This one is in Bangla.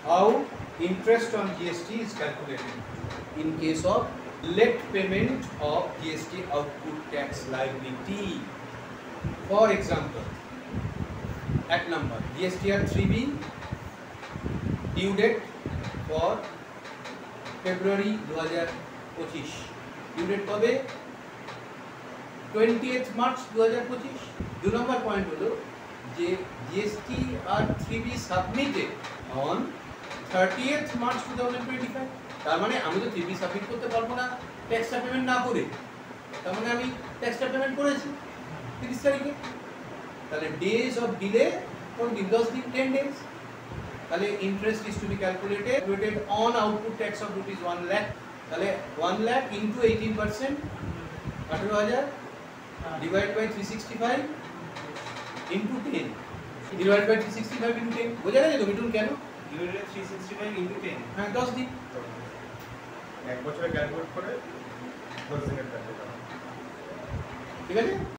how interest on GST is calculated in case of late payment of GST output tax liability. For example, at number GSTR 3B due date for February 2025 due date কবে 20th March 2025 2 number point হলো যে GSTR 3B submitted on 30th March 2025 তার মানে আমি তো 3B সাবমিট করতে পারবো না ট্যাক্সটা পেমেন্ট না করে তার মানে আমি ট্যাক্সটা পেমেন্ট করেছি 30 তারিখে তাহলে ডেজ অফ ডিলে কোন দিন 10 দিন 10 days তাহলে interest is to be calculated on output tax of rupees 1 lakh তাহলে 1 lakh into 18% 18000 divide by 365 into 10 divide by 365 into 10 বোঝা গেছে তো মিঠুন কেন ডিভাইডেড 365 ইনটু 10 হ্যাঁ 10 দিন এক বছরে ক্যালকুলেট করে 10 দিনের ক্যালকুলেট ঠিক আছে।